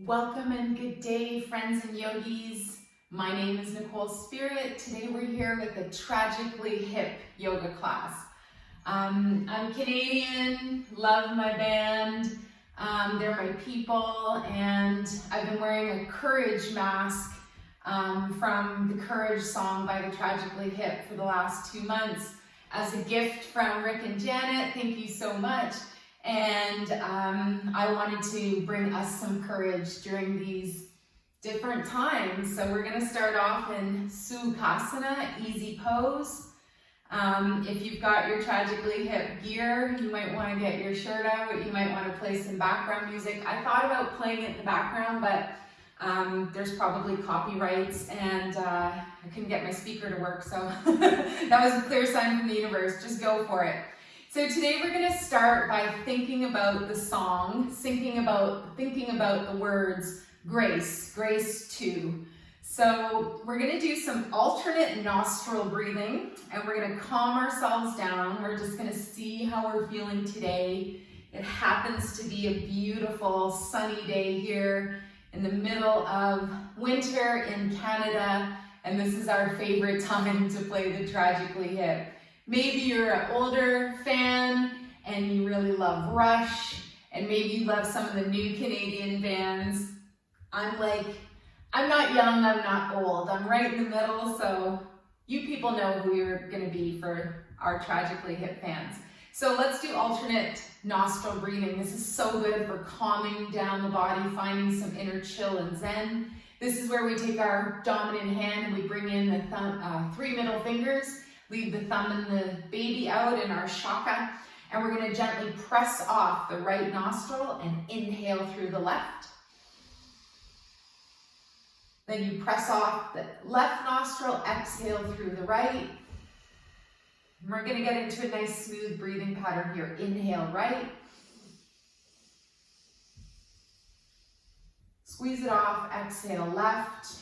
Welcome and good day, friends and yogis. My name is Nicole Spirit. Today we're here with a Tragically Hip Yoga class. I'm Canadian, love my band, they're my people, and I've been wearing a courage mask from the Courage song by the Tragically Hip for the last 2 months as a gift from Rick and Janet. Thank you so much. And I wanted to bring us some courage during these different times. So we're going to start off in Sukhasana, easy pose. If you've got your Tragically Hip gear, you might want to get your shirt out. You might want to play some background music. I thought about playing it in the background, but there's probably copyrights, and I couldn't get my speaker to work. So that was a clear sign from the universe. Just go for it. So today we're going to start by thinking about the song, thinking about the words grace, grace 2. So we're going to do some alternate nostril breathing, and we're going to calm ourselves down. We're just going to see how we're feeling today. It happens to be a beautiful sunny day here in the middle of winter in Canada, and this is our favorite time to play the Tragically Hip. Maybe you're an older fan and you really love Rush, and maybe you love some of the new Canadian bands. I'm not young, I'm not old. I'm right in the middle, so you people know who you're gonna be for our Tragically Hip fans. So let's do alternate nostril breathing. This is so good for calming down the body, finding some inner chill and zen. This is where we take our dominant hand and we bring in the thumb, 3 middle fingers. Leave the thumb and the baby out in our shaka, and we're going to gently press off the right nostril and inhale through the left. Then you press off the left nostril, exhale through the right. And we're going to get into a nice smooth breathing pattern here. Inhale right. Squeeze it off, exhale left.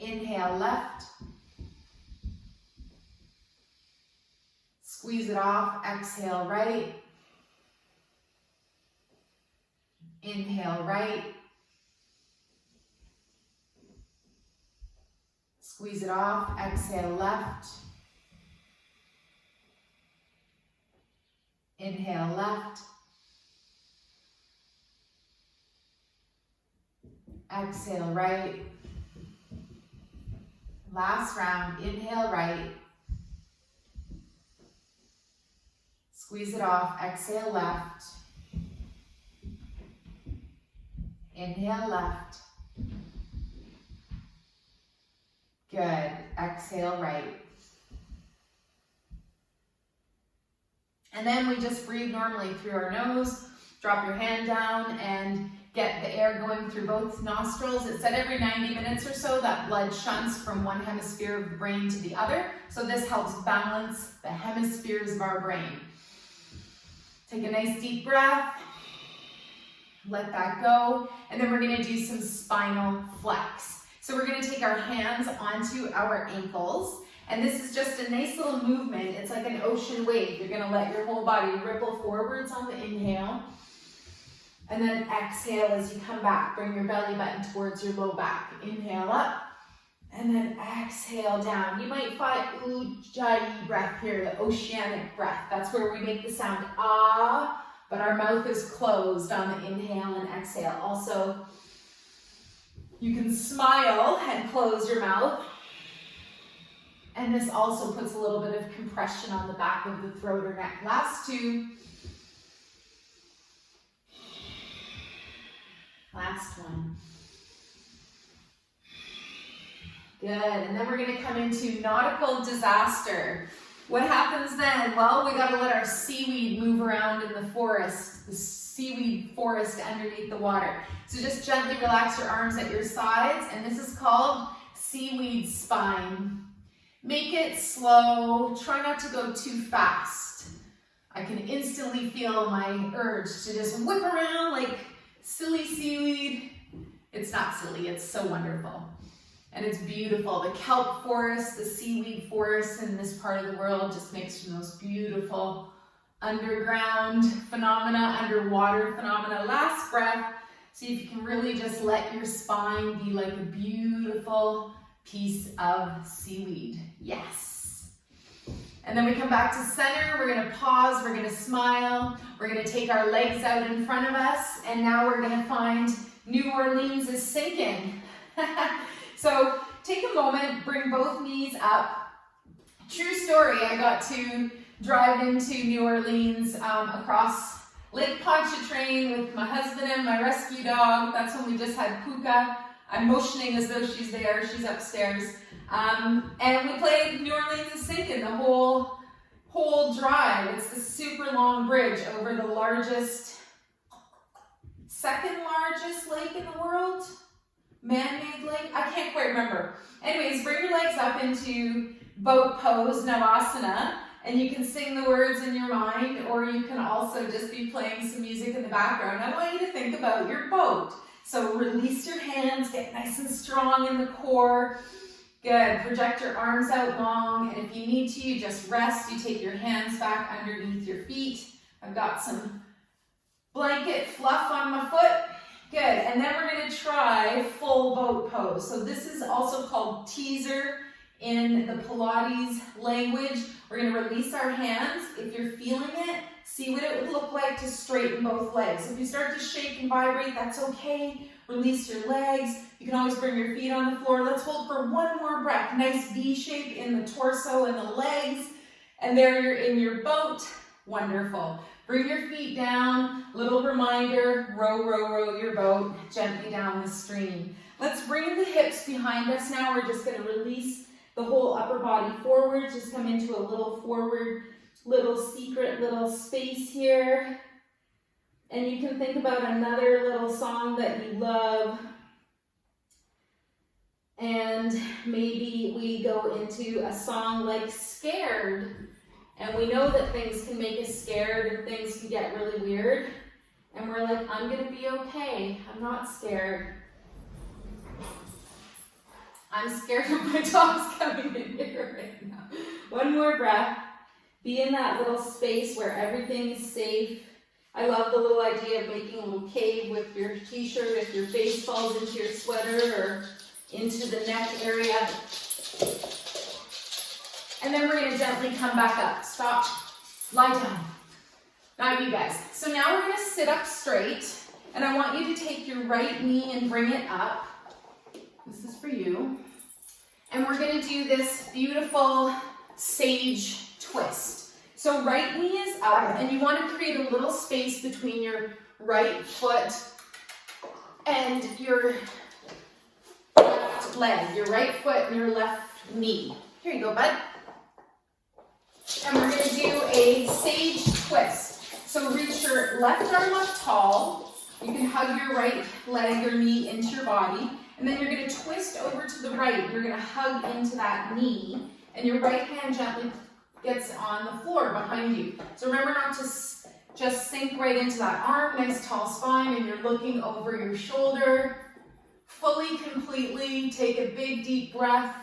Inhale left, squeeze it off, exhale right, inhale right, squeeze it off, exhale left, inhale left, exhale right. Last round, inhale right, squeeze it off, exhale left, inhale left, good, exhale right. And then we just breathe normally through our nose, drop your hand down and get the air going through both nostrils. It said every 90 minutes or so that blood shunts from one hemisphere of the brain to the other. So this helps balance the hemispheres of our brain. Take a nice deep breath. Let that go. And then we're going to do some spinal flex. So we're going to take our hands onto our ankles. And this is just a nice little movement. It's like an ocean wave. You're going to let your whole body ripple forwards on the inhale. And then exhale as you come back. Bring your belly button towards your low back. Inhale up, and then exhale down. You might find Ujjayi breath here, the oceanic breath. That's where we make the sound ah, but our mouth is closed on the inhale and exhale. Also, you can smile and close your mouth. And this also puts a little bit of compression on the back of the throat or neck. Last 2. Last one. Good, and then we're going to come into nautical disaster. What happens then? Well, we got to let our seaweed move around in the forest, the seaweed forest underneath the water. So just gently relax your arms at your sides, and this is called seaweed spine. Make it slow. Try not to go too fast. I can instantly feel my urge to just whip around like silly seaweed. It's not silly, it's so wonderful. And it's beautiful. The kelp forest, the seaweed forest in this part of the world just makes the most beautiful underground phenomena, underwater phenomena. Last breath. See if you can really just let your spine be like a beautiful piece of seaweed. Yes. And then we come back to center. We're going to pause. We're going to smile. We're going to take our legs out in front of us. And now we're going to find New Orleans is sinking. So take a moment, bring both knees up. True story, I got to drive into New Orleans across Lake Pontchartrain with my husband and my rescue dog. That's when we just had Puka. I'm motioning as though she's there, she's upstairs. And we played New Orleans is sinking the whole drive. It's the super long bridge over the second largest lake in the world. Man-made lake? I can't quite remember. Anyways, bring your legs up into boat pose, Navasana. And you can sing the words in your mind, or you can also just be playing some music in the background. I want you to think about your boat. So release your hands, get nice and strong in the core. Good, project your arms out long, and if you need to, you just rest. You take your hands back underneath your feet. I've got some blanket fluff on my foot. Good, and then we're gonna try full boat pose. So this is also called teaser in the Pilates language. We're gonna release our hands. If you're feeling it, see what it would look like to straighten both legs. If you start to shake and vibrate, that's okay. Release your legs. You can always bring your feet on the floor. Let's hold for one more breath. Nice V shape in the torso and the legs. And there you're in your boat. Wonderful. Bring your feet down. Little reminder, row, row, row your boat gently down the stream. Let's bring the hips behind us now. We're just gonna release the whole upper body forward. Just come into a little forward, little secret little space here. And you can think about another little song that you love. And maybe we go into a song like Scared. And we know that things can make us scared and things can get really weird. And we're like, I'm gonna be okay. I'm not scared. I'm scared of my dogs coming in here right now. One more breath. Be in that little space where everything is safe. I love the little idea of making a little cave with your t-shirt if your face falls into your sweater or into the neck area. And then we're going to gently come back up. Stop. Lie down. Now you guys. So now we're going to sit up straight. And I want you to take your right knee and bring it up. This is for you. And we're going to do this beautiful sage twist. So right knee is up, and you want to create a little space between your right foot and your left leg. Your right foot and your left knee. Here you go, bud. And we're going to do a sage twist. So reach your left arm up tall. You can hug your right leg or knee into your body. And then you're going to twist over to the right. You're going to hug into that knee. And your right hand gently gets on the floor behind you. So remember not to just sink right into that arm. Nice tall spine. And you're looking over your shoulder. Fully, completely. Take a big, deep breath.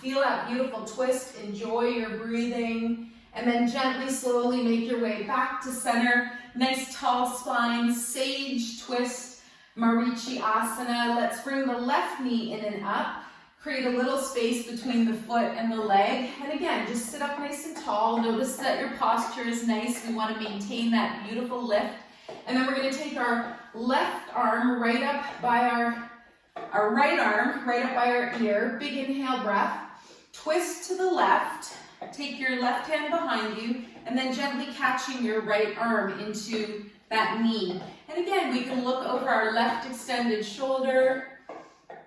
Feel that beautiful twist. Enjoy your breathing. And then gently, slowly make your way back to center. Nice tall spine, sage twist, Marichi Asana. Let's bring the left knee in and up. Create a little space between the foot and the leg. And again, just sit up nice and tall. Notice that your posture is nice. We want to maintain that beautiful lift. And then we're going to take our left arm right up by our right arm, right up by our ear. Big inhale breath. Twist to the left. Take your left hand behind you, and then gently catching your right arm into that knee. And again, we can look over our left extended shoulder,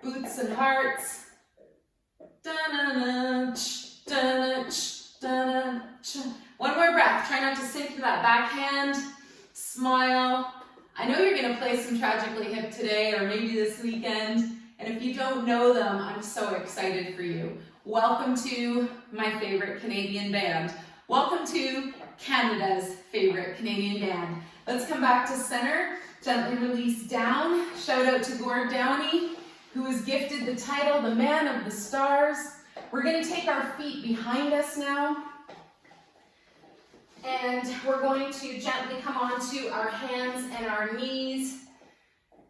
boots and hearts. One more breath. Try not to sink to that back hand. Smile. I know you're going to play some Tragically Hip today or maybe this weekend. And if you don't know them, I'm so excited for you. Welcome to my favorite Canadian band. Welcome to Canada's favorite Canadian band. Let's come back to center. Gently release down. Shout out to Gord Downey, who was gifted the title, the Man of the Stars. We're going to take our feet behind us now. we're going to gently come onto our hands and our knees.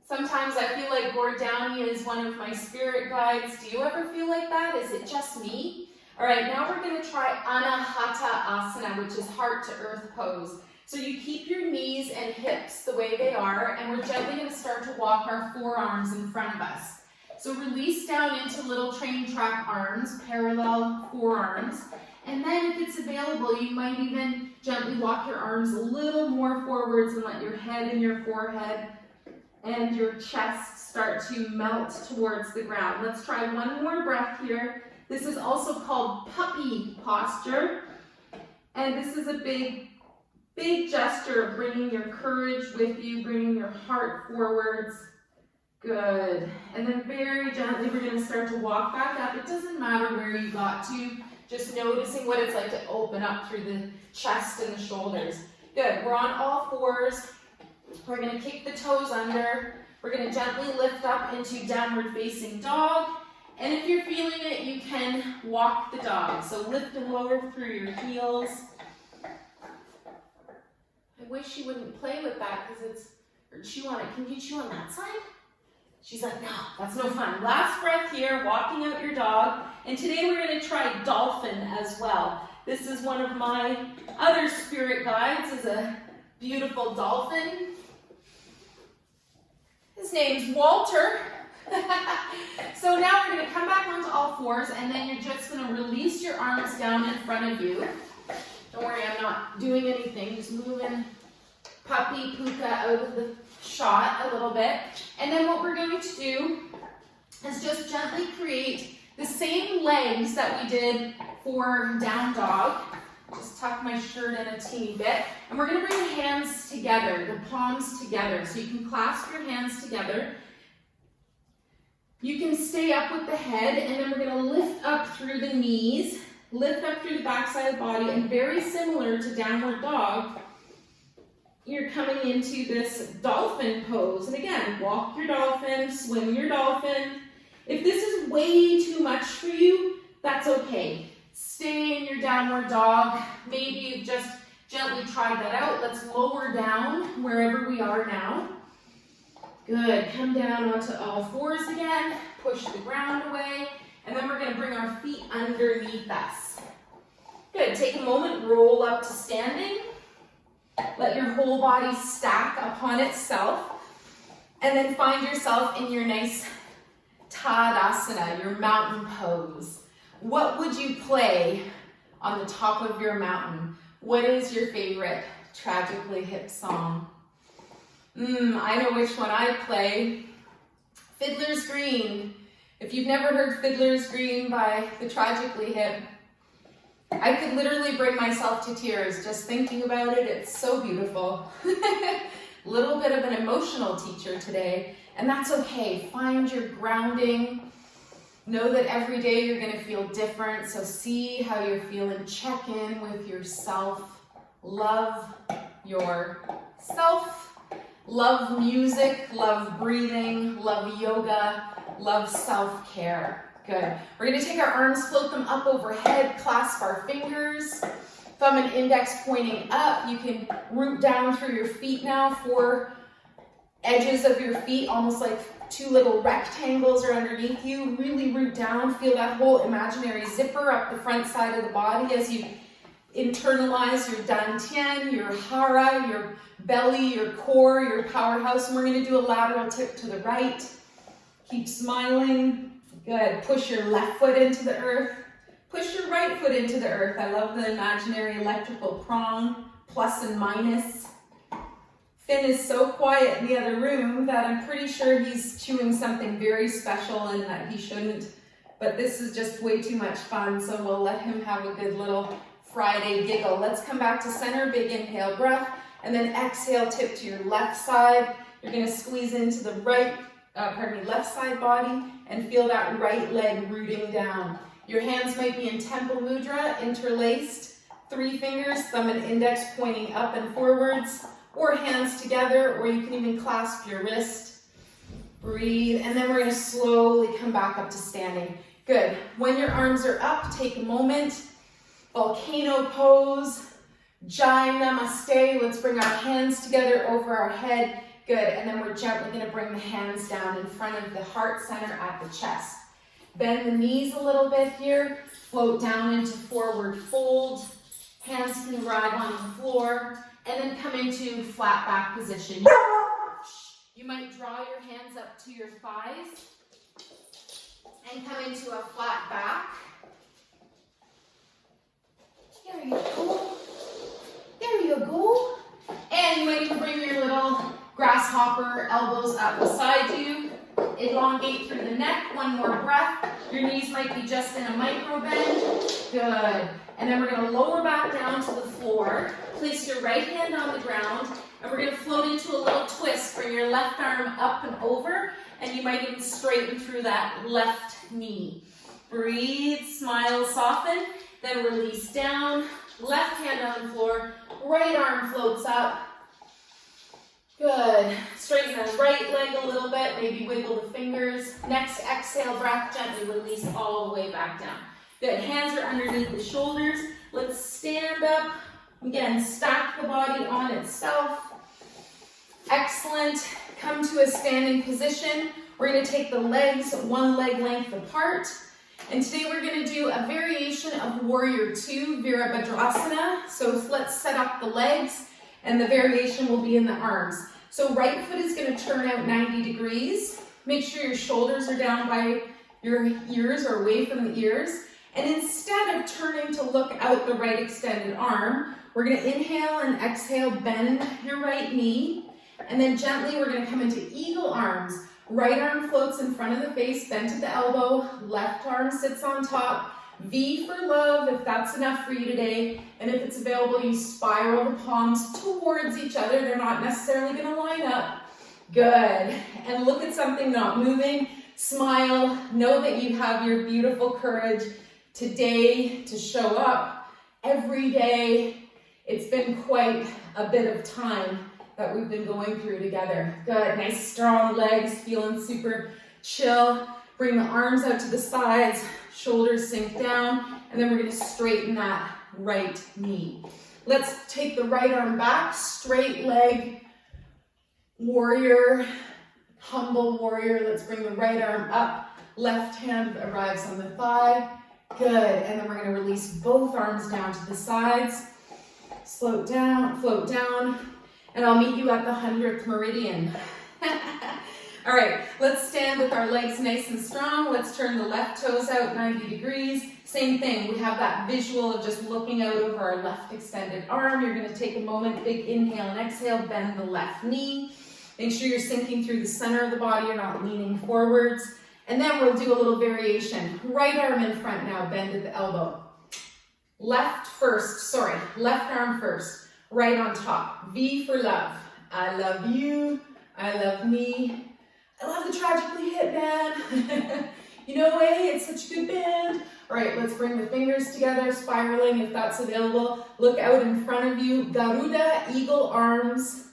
Sometimes I feel like Gord Downey is one of my spirit guides. Do you ever feel like that? Is it just me? All right, now we're going to try Anahata Asana, which is heart to earth pose. So you keep your knees and hips the way they are, and we're gently going to start to walk our forearms in front of us. So release down into little train track arms, parallel forearms. And then if it's available, you might even gently walk your arms a little more forwards and let your head and your forehead and your chest start to melt towards the ground. Let's try one more breath here. This is also called puppy posture. And this is a big gesture of bringing your courage with you, bringing your heart forwards. Good. And then very gently, we're going to start to walk back up. It doesn't matter where you got to, just noticing what it's like to open up through the chest and the shoulders. Good. We're on all fours. We're going to kick the toes under. We're going to gently lift up into downward facing dog. And if you're feeling it, you can walk the dog. So lift and lower through your heels. I wish you wouldn't play with that because or chew on it. Can you chew on that side? She's like, no, that's no fun. Last breath here, walking out your dog. And today we're going to try dolphin as well. This is one of my other spirit guides, is a beautiful dolphin. His name's Walter. So now we're going to come back onto all fours, and then you're just going to release your arms down in front of you. Don't worry, I'm not doing anything, just moving puppy puka out of the shot a little bit. And then what we're going to do is just gently create the same legs that we did for down dog. Just tuck my shirt in a teeny bit. And we're going to bring the hands together, the palms together. So you can clasp your hands together. You can stay up with the head, and then we're going to lift up through the knees, lift up through the backside of the body, and very similar to downward dog, you're coming into this dolphin pose. And again, walk your dolphin, swim your dolphin. If this is way too much for you, that's okay. Stay in your downward dog. Maybe you've just gently tried that out. Let's lower down wherever we are now. Good. Come down onto all fours again. Push the ground away. And then we're going to bring our feet underneath us. Good. Take a moment, roll up to standing. Let your whole body stack upon itself. And then find yourself in your nice Tadasana, your mountain pose. What would you play on the top of your mountain? What is your favorite Tragically Hip song? I know which one I play. Fiddler's Green. If you've never heard Fiddler's Green by the Tragically Hip, I could literally bring myself to tears just thinking about it. It's so beautiful. Little bit of an emotional teacher today, and that's okay. Find your grounding. Know that every day you're going to feel different, so see how you're feeling. Check in with yourself. Love yourself. Love music, love breathing, love yoga, love self-care. Good. We're going to take our arms, float them up overhead, clasp our fingers, thumb and index pointing up. You can root down through your feet now. 4 edges of your feet, almost like 2 little rectangles are underneath you. Really root down. Feel that whole imaginary zipper up the front side of the body as you internalize your dantian, your hara, your belly, your core, your powerhouse. And we're going to do a lateral tip to the right. Keep smiling. Good. Push your left foot into the earth. Push your right foot into the earth. I love the imaginary electrical prong, plus and minus. Finn is so quiet in the other room that I'm pretty sure he's chewing something very special and that he shouldn't. But this is just way too much fun, so we'll let him have a good little Friday giggle. Let's come back to center. Big inhale breath. And then exhale, tip to your left side. You're going to squeeze into the left side body and feel that right leg rooting down. Your hands might be in temple mudra, interlaced. 3 fingers, thumb and index pointing up and forwards, or hands together, or you can even clasp your wrist. Breathe, and then we're going to slowly come back up to standing. Good. When your arms are up, take a moment. Volcano pose. Jai Namaste. Let's bring our hands together over our head. Good, and then we're gently going to bring the hands down in front of the heart center at the chest. Bend the knees a little bit here. Float down into forward fold. Hands can arrive on the floor. And then come into flat back position. You might draw your hands up to your thighs. And come into a flat back. There you go. There you go. And you might even bring your little grasshopper elbows up beside you. Elongate through the neck. One more breath. Your knees might be just in a micro bend. Good. And then we're going to lower back down to the floor. Place your right hand on the ground. And we're going to float into a little twist. Bring your left arm up and over. And you might even straighten through that left knee. Breathe, smile, soften. Then release down. Left hand on the floor. Right arm floats up. Good. Straighten the right leg a little bit. Maybe wiggle the fingers. Next exhale breath, gently release all the way back down. Good. Hands are underneath the shoulders. Let's stand up. Again, stack the body on itself. Excellent. Come to a standing position. We're going to take the legs one leg length apart. And today we're going to do a variation of Warrior 2, Virabhadrasana. So let's set up the legs, and the variation will be in the arms. So right foot is going to turn out 90 degrees. Make sure your shoulders are down by your ears or away from the ears. And instead of turning to look out the right extended arm, we're going to inhale and exhale, bend your right knee. And then gently we're going to come into eagle arms. Right arm floats in front of the face, bent at the elbow. Left arm sits on top. V for love, if that's enough for you today. And if it's available, you spiral the palms towards each other. They're not necessarily going to line up. Good. And look at something not moving. Smile. Know that you have your beautiful courage today to show up every day. It's been quite a bit of time that we've been going through together. Good, nice strong legs, feeling super chill. Bring the arms out to the sides, shoulders sink down, and then we're gonna straighten that right knee. Let's take the right arm back, straight leg, warrior, humble warrior. Let's bring the right arm up, left hand arrives on the thigh. Good, and then we're gonna release both arms down to the sides. Float down. And I'll meet you at the 100th meridian. All right, let's stand with our legs nice and strong. Let's turn the left toes out 90 degrees. Same thing, we have that visual of just looking out over our left extended arm. You're gonna take a moment, big inhale and exhale, bend the left knee. Make sure you're sinking through the center of the body, you're not leaning forwards. And then we'll do a little variation. Right arm in front now, bend at the elbow. Left arm first. Right on top. V for love. I love you. I love me. I love the Tragically Hip band. You know, hey, it's such a good band. All right, let's bring the fingers together, spiraling if that's available. Look out in front of you. Garuda, eagle arms,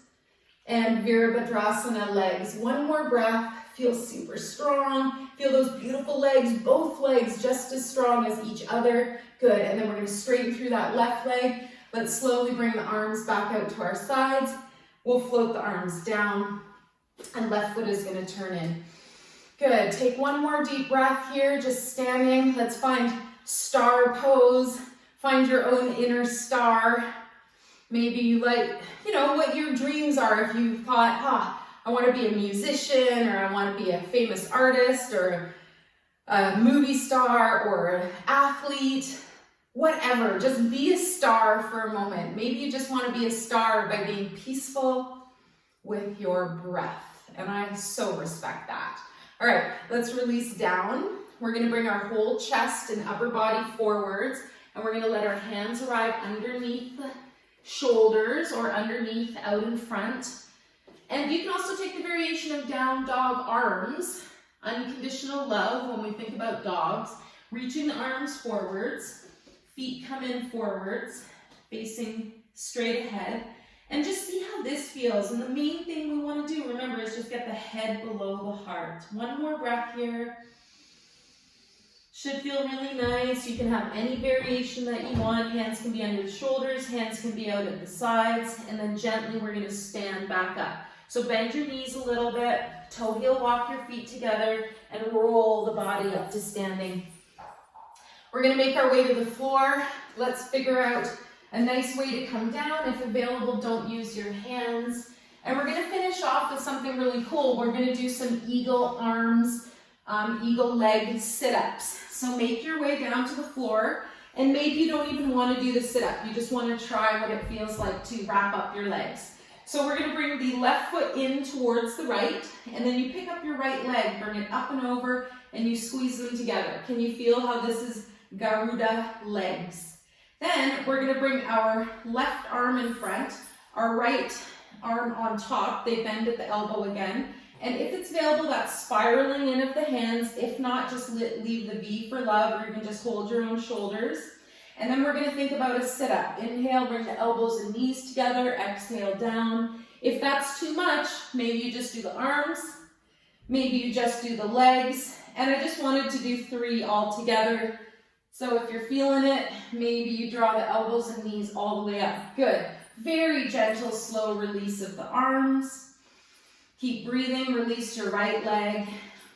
and Virabhadrasana legs. One more breath. Feel super strong. Feel those beautiful legs, both legs just as strong as each other. Good, and then we're gonna straighten through that left leg. Let's slowly bring the arms back out to our sides. We'll float the arms down, and left foot is gonna turn in. Good, take one more deep breath here, just standing. Let's find star pose. Find your own inner star. Maybe you like, what your dreams are. If you thought, I wanna be a musician, or I wanna be a famous artist, or a movie star, or an athlete. Whatever, just be a star for a moment. Maybe you just want to be a star by being peaceful with your breath. And I so respect that. All right, let's release down. We're going to bring our whole chest and upper body forwards. And we're going to let our hands arrive underneath the shoulders or underneath out in front. And you can also take the variation of down dog arms. Unconditional love when we think about dogs. Reaching the arms forwards. Feet come in forwards, facing straight ahead, and just see how this feels. And the main thing we want to do, remember, is just get the head below the heart. One more breath here. Should feel really nice. You can have any variation that you want. Hands can be under the shoulders, hands can be out at the sides, and then gently we're going to stand back up. So bend your knees a little bit, toe heel walk your feet together, and roll the body up to standing. We're going to make our way to the floor. Let's figure out a nice way to come down. If available, don't use your hands. And we're going to finish off with something really cool. We're going to do some eagle arms, eagle leg sit-ups. So make your way down to the floor, and maybe you don't even want to do the sit-up. You just want to try what it feels like to wrap up your legs. So we're going to bring the left foot in towards the right, and then you pick up your right leg, bring it up and over, and you squeeze them together. Can you feel how this is Garuda legs? Then we're going to bring our left arm in front, our right arm on top. They bend at the elbow again. And if it's available, that's spiraling in of the hands. If not, just leave the V for love, or even just hold your own shoulders. And then we're going to think about a sit-up. Inhale, bring the elbows and knees together. Exhale, down. If that's too much, maybe you just do the arms. Maybe you just do the legs. And I just wanted to do 3 all together. So if you're feeling it, maybe you draw the elbows and knees all the way up. Good. Very gentle, slow release of the arms. Keep breathing. Release your right leg.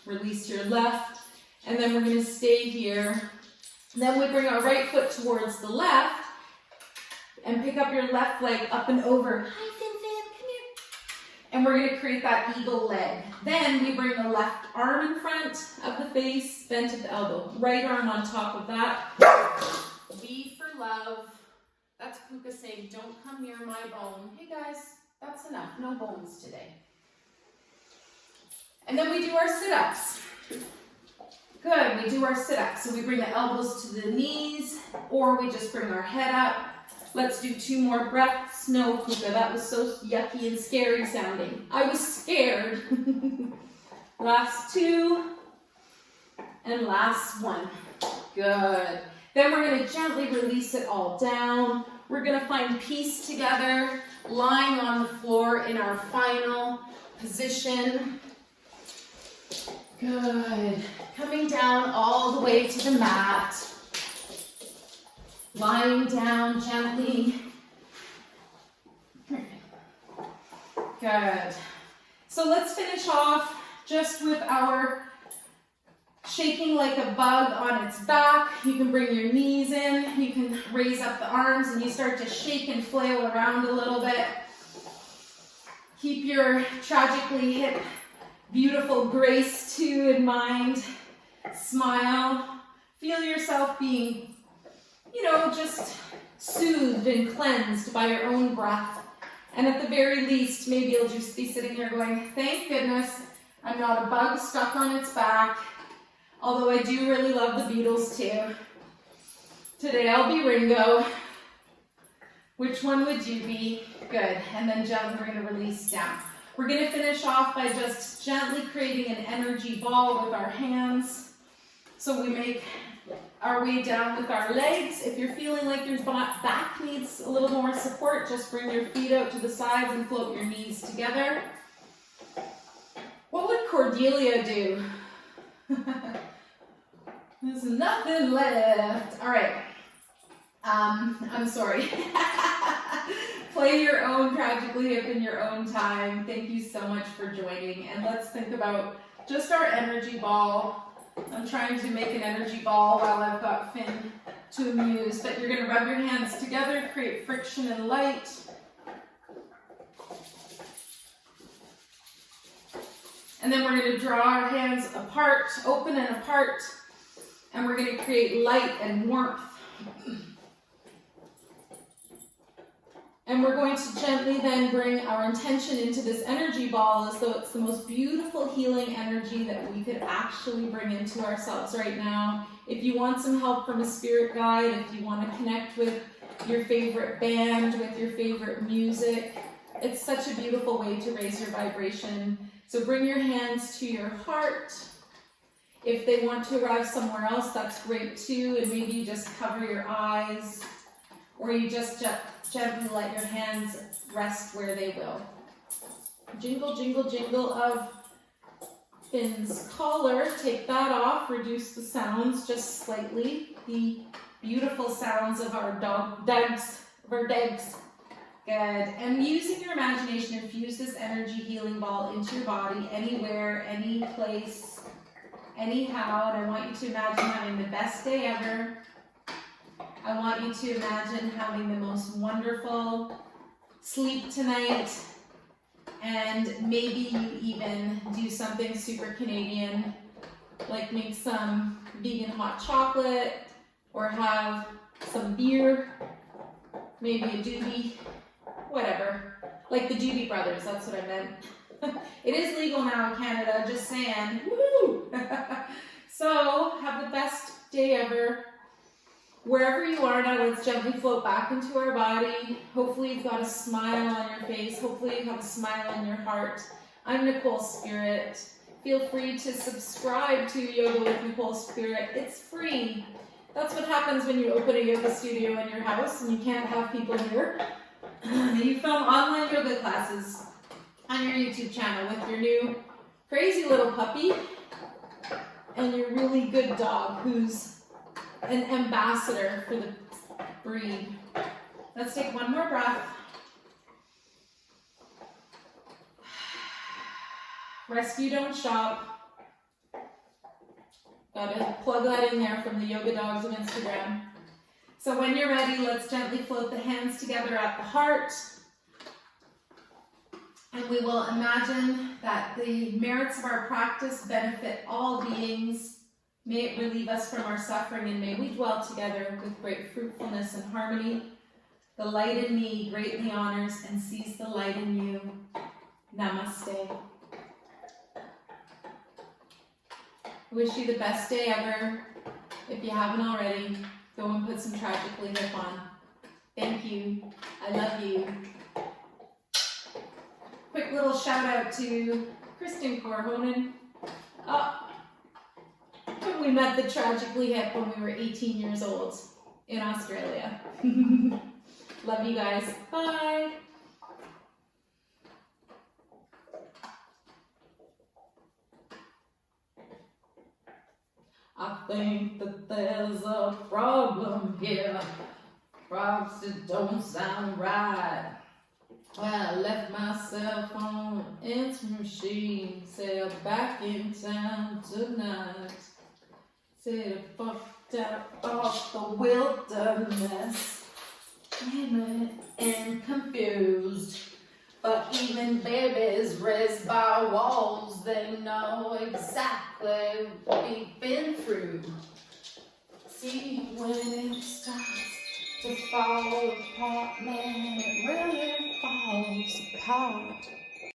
Release your left. And then we're going to stay here. Then we bring our right foot towards the left and pick up your left leg up and over. Hi, Fin, come here. And we're going to create that eagle leg. Then we bring the left arm in front of the face, bent at the elbow. Right arm on top of that. V for love. That's Puka saying, don't come near my bone. Hey guys, that's enough. No bones today. And then we do our sit-ups. Good, we do our sit-ups. So we bring the elbows to the knees, or we just bring our head up. Let's do 2 more breaths. No, Puka, that was so yucky and scary sounding. I was scared. Last 2, and last 1. Good. Then we're going to gently release it all down. We're going to find peace together, lying on the floor in our final position. Good. Coming down all the way to the mat. Lying down gently. Good. So let's finish off just with our shaking like a bug on its back. You can bring your knees in. You can raise up the arms and you start to shake and flail around a little bit. Keep your Tragically Hip beautiful grace too in mind. Smile. Feel yourself being, just soothed and cleansed by your own breath. And at the very least, maybe you'll just be sitting here going, thank goodness I'm not a bug stuck on its back. Although I do really love the Beatles too. Today I'll be Ringo. Which one would you be? Good. And then gently we're going to release down. We're going to finish off by just gently creating an energy ball with our hands. So we make our way down with our legs. If you're feeling like your back needs a little more support, just bring your feet out to the sides and float your knees together. What would Cordelia do? There's nothing left. All right. I'm sorry. Play your own Tragically Hip in your own time. Thank you so much for joining. And let's think about just our energy ball. I'm trying to make an energy ball while I've got Finn to amuse. But you're going to rub your hands together, create friction and light. And then we're going to draw our hands apart, open and apart. And we're going to create light and warmth. And we're going to gently then bring our intention into this energy ball as though it's the most beautiful healing energy that we could actually bring into ourselves right now. If you want some help from a spirit guide, if you want to connect with your favorite band, with your favorite music, it's such a beautiful way to raise your vibration. So bring your hands to your heart. If they want to arrive somewhere else, that's great too. And maybe you just cover your eyes, or you just gently let your hands rest where they will. Jingle, jingle, jingle of Finn's collar, take that off, reduce the sounds just slightly. The beautiful sounds of our dogs. Good. And using your imagination, infuse this energy healing ball into your body, anywhere, any place, anyhow. And I want you to imagine having the best day ever. I want you to imagine having the most wonderful sleep tonight. And maybe you even do something super Canadian, like make some vegan hot chocolate, or have some beer, maybe a doobie, whatever. Like the Doobie Brothers, that's what I meant. It is legal now in Canada, just saying. Woo! So, have the best day ever. Wherever you are now, let's gently float back into our body. Hopefully you've got a smile on your face. Hopefully you have a smile in your heart. I'm Nicole Spirit. Feel free to subscribe to Yoga with Nicole Spirit. It's free. That's what happens when you open a yoga studio in your house and you can't have people here. You film online yoga classes on your YouTube channel with your new crazy little puppy and your really good dog who's an ambassador for the breed. Let's take one more breath. Rescue, don't shop. Gotta plug that in there from the Yoga Dogs on Instagram. So when you're ready, let's gently float the hands together at the heart. And we will imagine that the merits of our practice benefit all beings. May it relieve us from our suffering, and may we dwell together with great fruitfulness and harmony. The light in me greatly honors and sees the light in you. Namaste. I wish you the best day ever. If you haven't already, go and put some Tragically Hip on. Thank you. I love you. Quick little shout out to Kristen Corhonen. When we met the Tragically Hip when we were 18 years old in Australia. Love you guys. Bye. I think that there's a problem here. Frogs that don't sound right. Well, I left myself on an answering machine. Sail back in town tonight. Said I fucked out off the wilderness. Timid and confused. But even babies raised by walls, they know exactly what we've been through. See, when it starts to fall apart, man, it really falls apart.